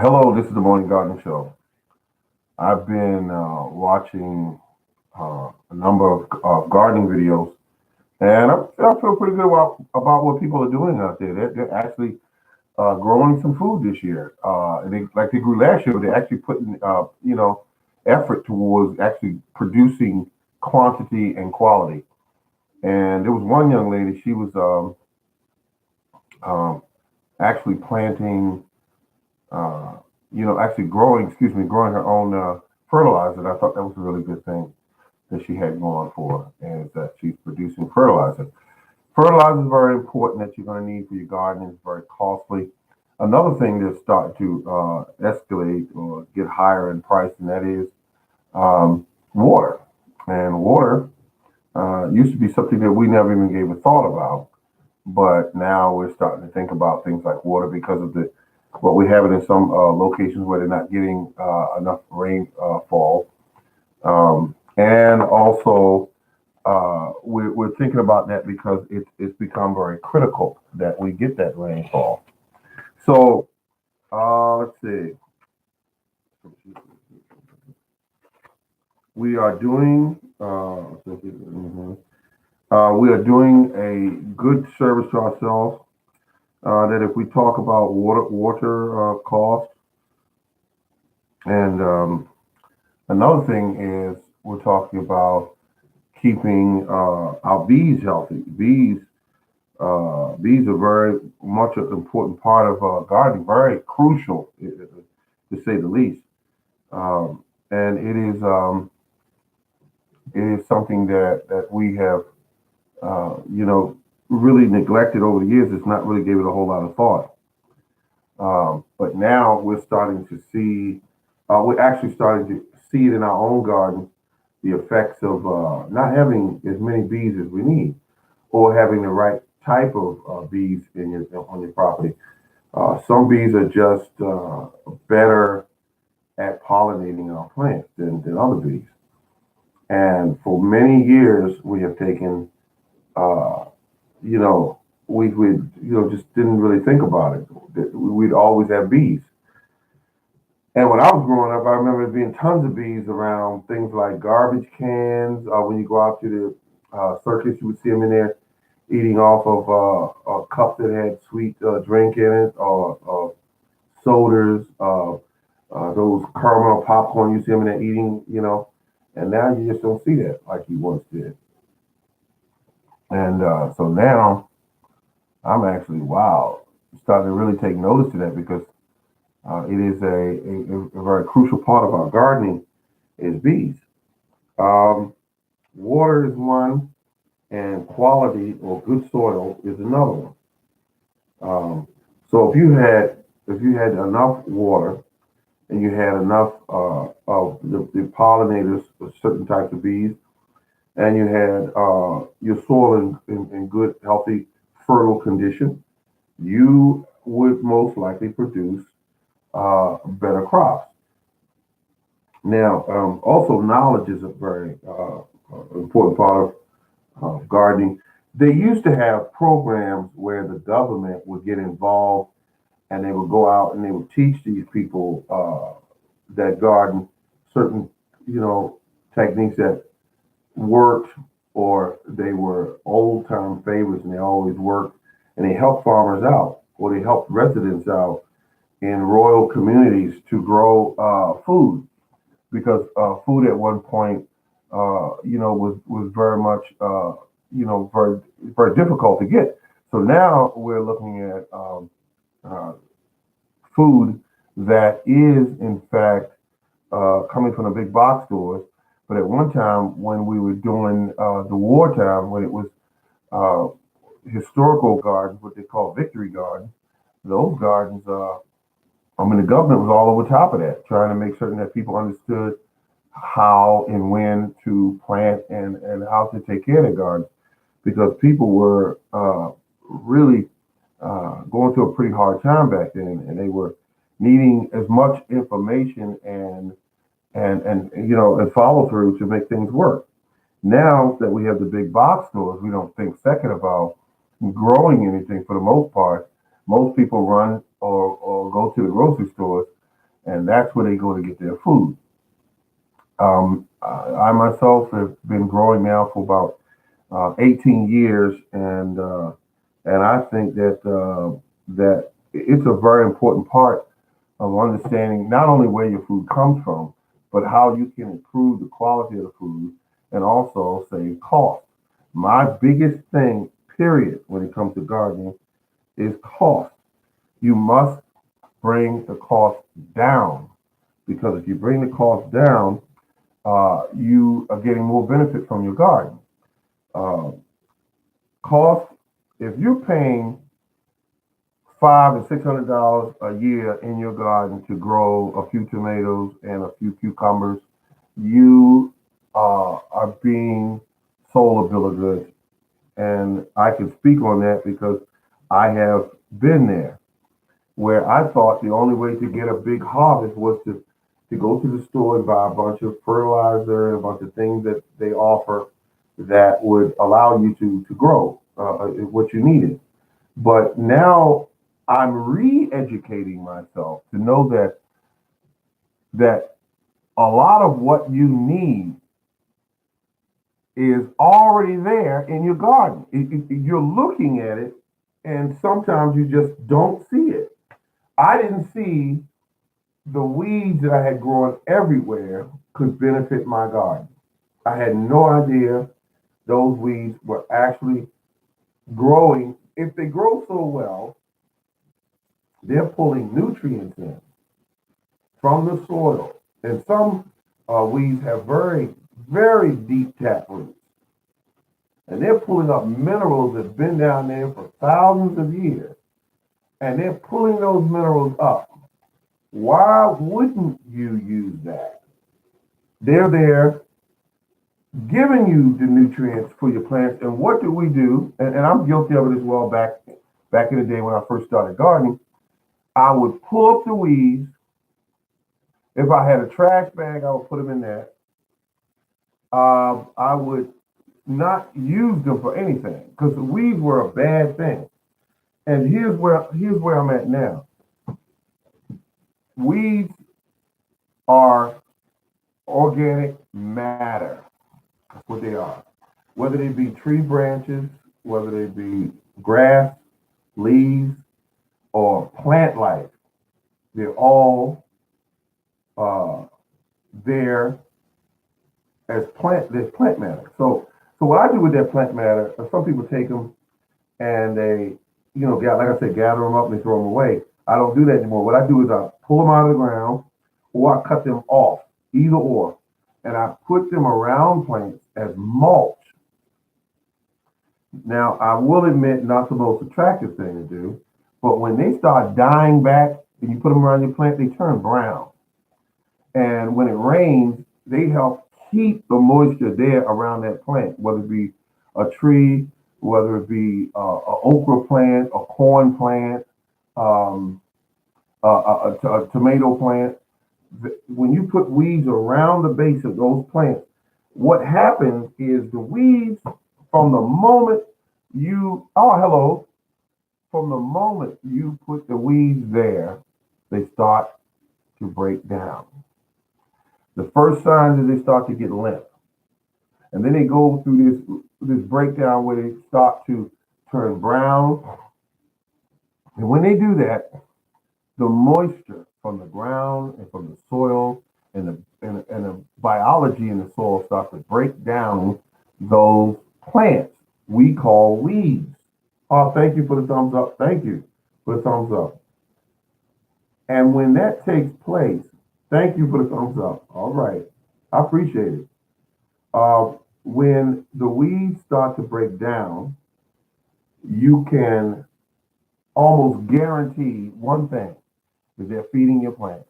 Hello, this is the Morning Garden Show. I've been watching a number of gardening videos, and I feel pretty good about what people are doing out there. They're actually growing some food this year. And they grew last year, but they're actually putting effort towards actually producing quantity and quality. And there was one young lady. She was um, actually planting. Uh, actually growing her own fertilizer. And I thought that was a really good thing that she had going for, and that she's producing fertilizer. Fertilizer is very important that you're going to need for your garden. It's very costly. Another thing that's starting to escalate or get higher in price, and that is water. And water used to be something that we never even gave a thought about, but now we're starting to think about things like water because of the what we have it in some locations where they're not getting enough rainfall, and also we're thinking about that because it's become very critical that we get that rainfall. So let's see, we are doing we are doing a good service to ourselves. That if we talk about water cost, and another thing is we're talking about keeping our bees healthy. Bees are very much an important part of gardening, very crucial to say the least. And it is something that we have really neglected over the years. It's not really gave it a whole lot of thought. But now we're actually starting to see it in our own garden, the effects of not having as many bees as we need, or having the right type of bees on your property. Some bees are just better at pollinating our plants than other bees. And for many years, we have taken, uh, you know, we just didn't really think about it. That we'd always have bees. And when I was growing up, I remember there being tons of bees around things like garbage cans. When you go out to the circus, you would see them in there eating off of a cup that had sweet drink in it, or sodas, those caramel popcorn. You see them in there eating. And now you just don't see that like you once did. And so now I'm actually, wow, starting to really take notice of that because it is a very crucial part of our gardening is bees. Um, Water is one, and quality or good soil is another one. So if you had enough water and you had enough of the pollinators of certain types of bees, and you had your soil in good, healthy, fertile condition, you would most likely produce better crops. Now, also knowledge is a very important part of gardening. They used to have programs where the government would get involved and they would go out and they would teach these people that garden certain, techniques that worked, or they were old time favorites and they always worked, and they helped farmers out or they helped residents out in rural communities to grow food, because food at one point, was very much, very very difficult to get. So now we're looking at uh, food that is in fact coming from the big box stores. But at one time, when we were doing the wartime, when it was uh, historical gardens, what they call victory gardens, those gardens, the government was all over top of that, trying to make certain that people understood how and when to plant and how to take care of their gardens, because people were really going through a pretty hard time back then, and they were needing as much information and follow through to make things work. Now that we have the big box stores, we don't think second about growing anything for the most part. Most people run or go to the grocery stores and that's where they go to get their food. I myself have been growing now for about 18 years, and I think that it's a very important part of understanding not only where your food comes from, but how you can improve the quality of the food and also save cost. My biggest thing, period, when it comes to gardening is cost. You must bring the cost down because if you bring the cost down, you are getting more benefit from your garden. Uh, Cost, if you're paying $500 to $600 a year in your garden to grow a few tomatoes and a few cucumbers, you are being sold a bill of goods. And I can speak on that because I have been there where I thought the only way to get a big harvest was to go to the store and buy a bunch of fertilizer and a bunch of things that they offer that would allow you to grow what you needed. But now I'm re-educating myself to know that a lot of what you need is already there in your garden. You're looking at it, and sometimes you just don't see it. I didn't see the weeds that I had growing everywhere could benefit my garden. I had no idea those weeds were actually growing. If they grow so well, they're pulling nutrients in from the soil. And some weeds have very deep tap roots. And they're pulling up minerals that have been down there for thousands of years. And they're pulling those minerals up. Why wouldn't you use that? They're there giving you the nutrients for your plants. And what do we do? And I'm guilty of it as well back in the day when I first started gardening. I would pull up the weeds. If I had a trash bag, I would put them in there. I would not use them for anything because the weeds were a bad thing. And here's where I'm at now. Weeds are organic matter. That's what they are. Whether they be tree branches, whether they be grass, leaves, or plant life, they're all uh, there as plant matter. So what I do with that plant matter, some people take them and they, like I said, gather them up and they throw them away. I don't do that anymore. What I do is I pull them out of the ground or I cut them off, either or, and I put them around plants as mulch. Now, I will admit, not the most attractive thing to do, but when they start dying back and you put them around your plant, they turn brown. And when it rains, they help keep the moisture there around that plant, whether it be a tree, whether it be a okra plant, a corn plant, um, a tomato plant. When you put weeds around the base of those plants, what happens is the weeds, from the moment hello, from the moment you put the weeds there, they start to break down. The first sign is they start to get limp. And then they go through this breakdown where they start to turn brown. And when they do that, the moisture from the ground and from the soil and the biology in the soil starts to break down those plants we call weeds. Oh, thank you for the thumbs up. Thank you for the thumbs up. And when that takes place, thank you for the thumbs up. All right. I appreciate it. Uh, when the weeds start to break down, you can almost guarantee one thing is they're feeding your plants.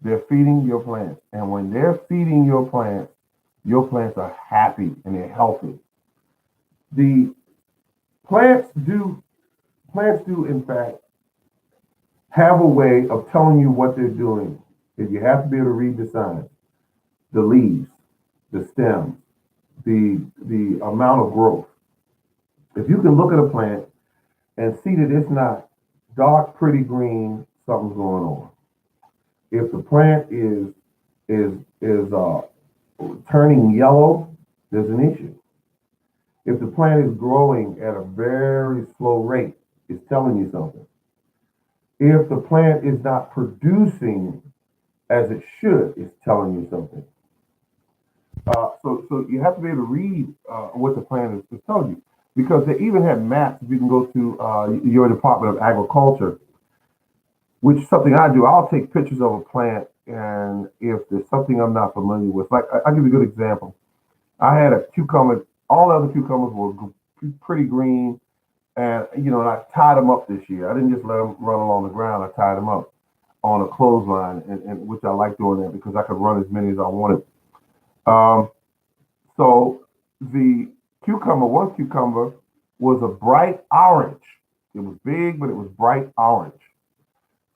They're feeding your plants. And when they're feeding your plants are happy and they're healthy. The plants do in fact have a way of telling you what they're doing. If you have to be able to read the signs, the leaves, the stems, the amount of growth. If you can look at a plant and see that it's not dark, pretty green, something's going on. If the plant is turning yellow, there's an issue. If the plant is growing at a very slow rate, it's telling you something. If the plant is not producing as it should, it's telling you something. So you have to be able to read what the plant is telling you, because they even have maps. If you can go to your Department of Agriculture, which is something I do. I'll take pictures of a plant, and if there's something I'm not familiar with, like I'll give you a good example. I had a cucumber. All the other cucumbers were pretty green, and and I tied them up this year. I didn't just let them run along the ground. I tied them up on a clothesline, and which I like doing that because I could run as many as I wanted. Um, so the one cucumber, was a bright orange. It was big, but it was bright orange.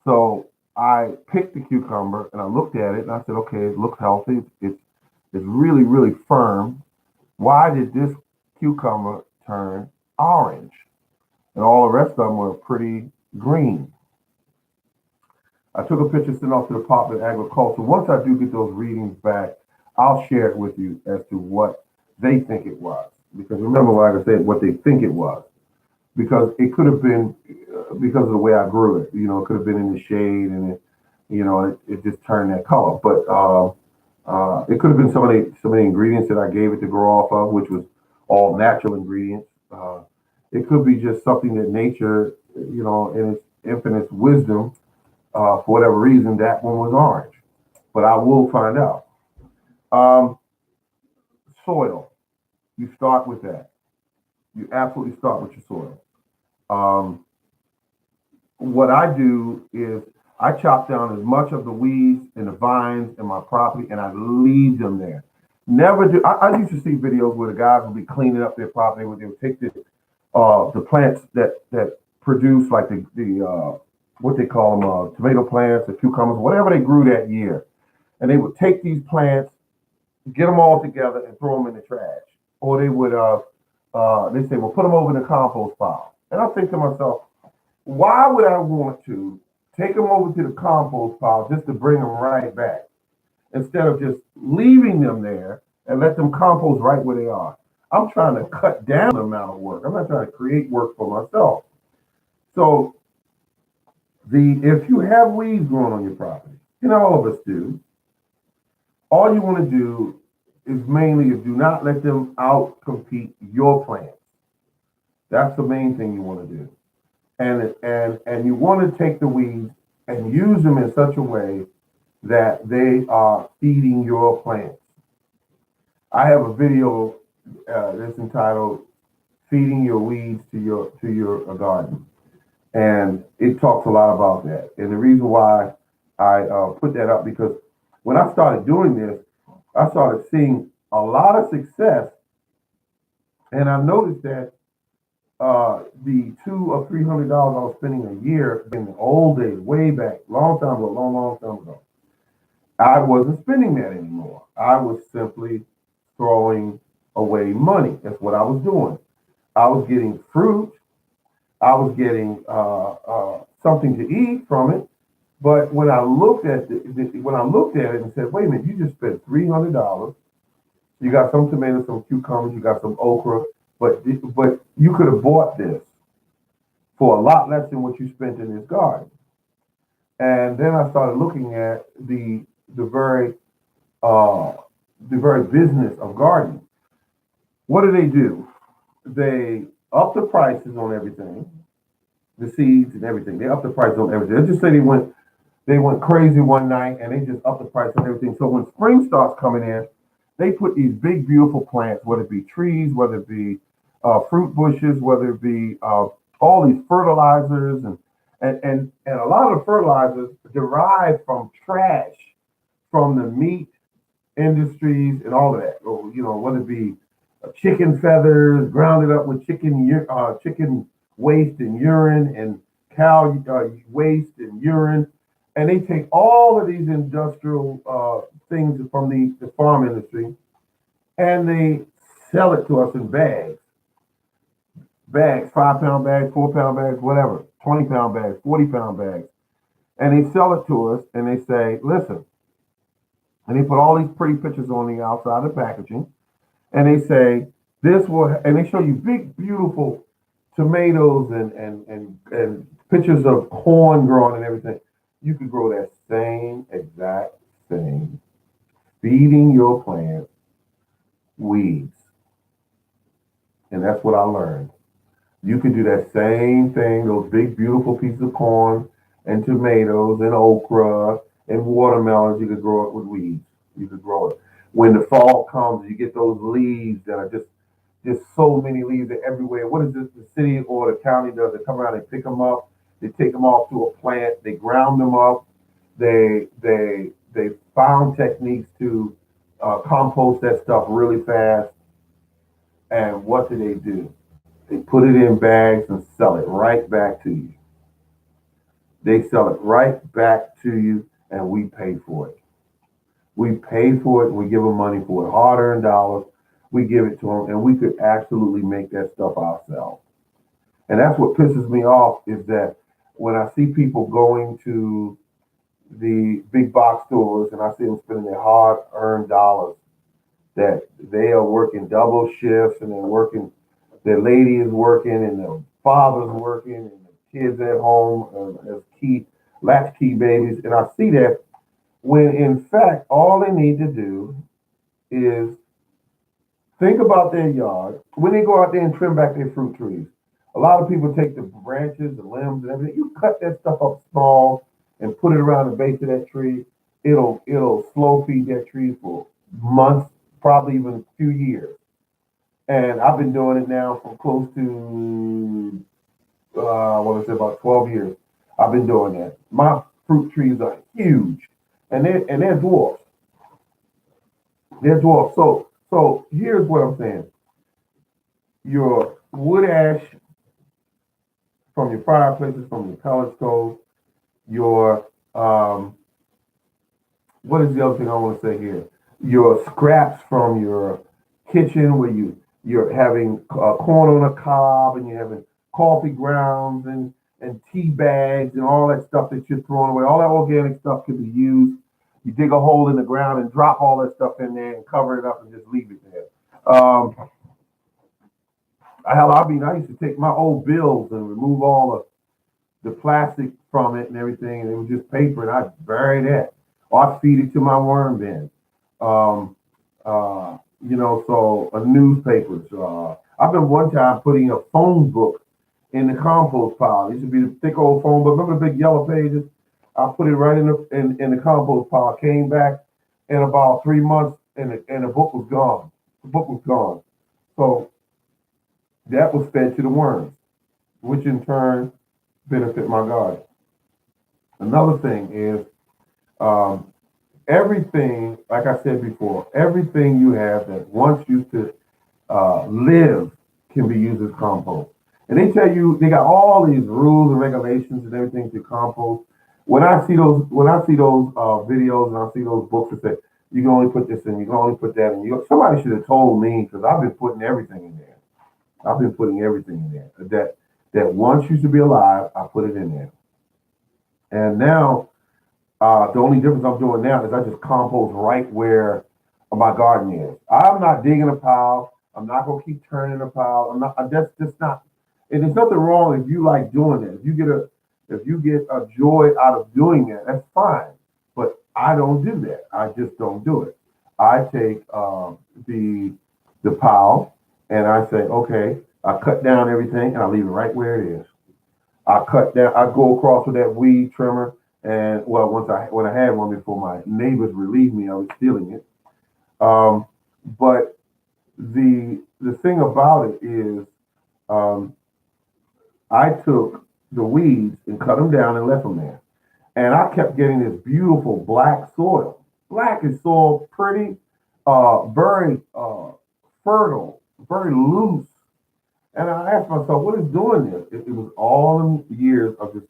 So I picked the cucumber and I looked at it and I said, okay, it looks healthy. It's really, really firm. Why did this cucumber turn orange? And all the rest of them were pretty green. I took a picture, sent off to the Department of Agriculture. Once I do get those readings back, I'll share it with you as to what they think it was. Because remember, like I said, what they think it was. Because it could have been because of the way I grew it. It could have been in the shade, and it just turned that color. But it could have been some of the ingredients that I gave it to grow off of, which was all natural ingredients. It could be just something that nature, in its infinite wisdom, for whatever reason, that one was orange. But I will find out. Um, Soil. You start with that. You absolutely start with your soil. Um, what I do is I chop down as much of the weeds and the vines in my property, and I leave them there. Never do. I used to see videos where the guys would be cleaning up their property, where they would take the plants that produce, like the what they call them, tomato plants, or cucumbers, whatever they grew that year, and they would take these plants, get them all together, and throw them in the trash. Or they say, well, put them over in the compost pile. And I think to myself, why would I want to take them over to the compost pile just to bring them right back, instead of just leaving them there and let them compost right where they are? I'm trying to cut down the amount of work. I'm not trying to create work for myself. So if you have weeds growing on your property, and all of us do, all you want to do is mainly is do not let them out compete your plants. That's the main thing you want to do. And you want to take the weeds and use them in such a way that they are feeding your plants. I have a video that's entitled "Feeding Your Weeds to your Garden," and it talks a lot about that. And the reason why I put that up, because when I started doing this, I started seeing a lot of success, and I noticed that the $200 or $300 I was spending a year in the old days, way back, long time ago, long time ago, I wasn't spending that anymore. I was simply throwing away money. That's what I was doing. I was getting fruit. I was getting something to eat from it. But when I looked at when I looked at it and said, "Wait a minute, you just spent $300. You got some tomatoes, some cucumbers, you got some okra, but you could have bought this for a lot less than what you spent in this garden." And then I started looking at the very uh, the very business of gardening. What do? They up the prices on everything, the seeds and everything. They up the price on everything. Let's just say they went crazy one night and they just up the price on everything. So when spring starts coming in, they put these big, beautiful plants, whether it be trees, whether it be fruit bushes, whether it be all these fertilizers, and a lot of the fertilizers derived from trash from the meat industries and all of that. Or, whether it be chicken feathers grounded up with chicken waste and urine, and cow waste and urine, and they take all of these industrial things from the farm industry, and they sell it to us in bags, 5-pound bags, 4-pound bags, whatever, 20-pound bags, 40-pound bags. and they sell it to us, and they say, listen, and they put all these pretty pictures on the outside of the packaging, and they say this will, and they show you big, beautiful tomatoes and pictures of corn growing and everything. You could grow that same exact thing, feeding your plants weeds, and that's what I learned. You could do that same thing, those big, beautiful pieces of corn and tomatoes and okra and watermelons. You could grow it with weeds. You could grow it. When the fall comes, you get those leaves that are just so many leaves that everywhere. What is this? The city or the county does? They come around, they pick them up, they take them off to a plant, they ground them up. They found techniques to compost that stuff really fast. And what do? They put it in bags and sell it right back to you. They sell it right back to you, and we pay for it. We pay for it, and we give them money for it, hard-earned dollars. We give it to them, and we could absolutely make that stuff ourselves. And that's what pisses me off is that when I see people going to the big box stores and I see them spending their hard-earned dollars, that they are working double shifts and they're working, their lady is working and the father's working and the kids at home as key latchkey babies. And I see that when in fact all they need to do is think about their yard. When they go out there and trim back their fruit trees, a lot of people take the branches, the limbs, and everything. You cut that stuff up small and put it around the base of that tree. It'll slow feed that tree for months, probably even a few years. And I've been doing it now for close to I want to say about 12 years. I've been doing that. My fruit trees are huge, and they're dwarfs. They're dwarfs. So here's what I'm saying: your wood ash from your fireplaces, from your pellet stove, your what is the other thing I want to say here? Your scraps from your kitchen where you're having corn on a cob and you're having coffee grounds and tea bags and all that stuff that you're throwing away. All that organic stuff can be used. You dig a hole in the ground and drop all that stuff in there and cover it up and just leave it there. I used to take my old bills and remove all the plastic from it and everything, and it was just paper, and I'd bury that. Or I'd feed it to my worm bin. Um, so a newspapers. I've been one time putting a phone book in the compost pile. It used to be the thick old phone book. Remember the big yellow pages? I put it right in the compost pile. Came back in about 3 months, and the book was gone. The book was gone. So that was fed to the worms, which in turn benefit my garden. Another thing is um, everything, like I said before, everything you have that once used to live can be used as compost. And they tell you they got all these rules and regulations and everything to compost. When I see those videos and I see those books that say you can only put this in, you can only put that in, somebody should have told me because I've been putting everything in there. I've been putting everything in there that once used to be alive. I put it in there, and now the only difference I'm doing now is I just compost right where my garden is. I'm not digging a pile. I'm not gonna keep turning a pile. I'm not. That's just not. And there's nothing wrong if you like doing it. If you get a joy out of doing that, that's fine. But I don't do that. I just don't do it. I take the pile and I say, okay, I cut down everything and I leave it right where it is. I cut down. I go across with that weed trimmer, and well, when I had one before my neighbors relieved me, I was stealing it. Um, but the thing about it is, um, I took the weeds and cut them down and left them there, and I kept getting this beautiful black soil. Black is soil, pretty, very fertile, very loose. And I asked myself, what is doing this? It was all in years of just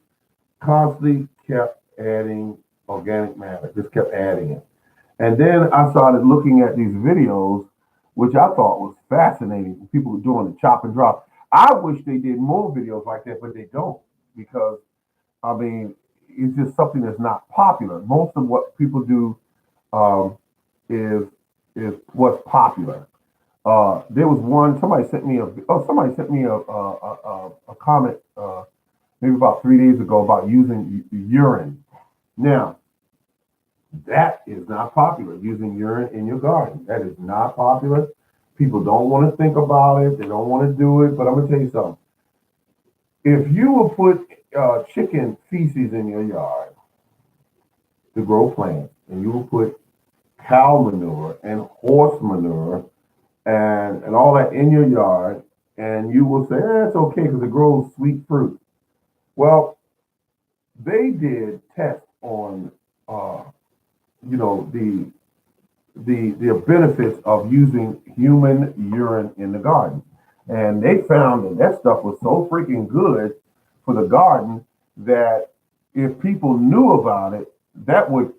constantly kept adding organic matter, just kept adding it. And then I started looking at these videos, which I thought was fascinating. People were doing the chop and drop. I wish they did more videos like that, but they don't because I mean, it's just something that's not popular. Most of what people do um, is what's popular. There was one. Somebody sent me a comment maybe about 3 days ago about using urine. Now that is not popular. Using urine in your garden, that is not popular. People don't want to think about it. They don't want to do it. But I'm gonna tell you something. If you will put chicken feces in your yard to grow plants, and you will put cow manure and horse manure and all that in your yard, and you will say, it's okay because it grows sweet fruit. Well, they did tests on, uh, the benefits of using human urine in the garden, and they found that stuff was so freaking good for the garden that if people knew about it, that would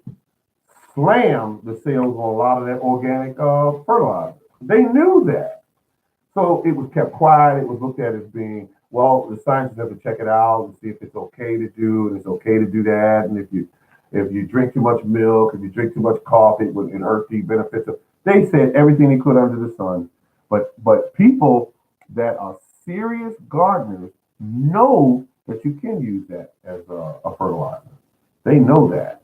slam the sales on a lot of that organic fertilizer. They knew that. So it was kept quiet. It was looked at as being, well, the scientists have to check it out and see if it's okay to do, and it's okay to do that. And if you drink too much milk, if you drink too much coffee, it would hurt the benefits of. They said everything they could under the sun, but people that are serious gardeners know that you can use that as a fertilizer. They know that,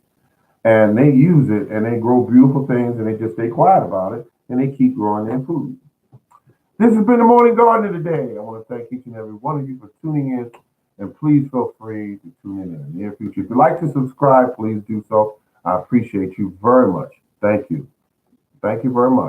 and they use it, and they grow beautiful things, and they just stay quiet about it, and they keep growing their food. This has been the Morning Gardener today. I want to thank each and every one of you for tuning in, and please feel free to tune in the near future. If you'd like to subscribe, please do so. I appreciate you very much. Thank you. Thank you very much.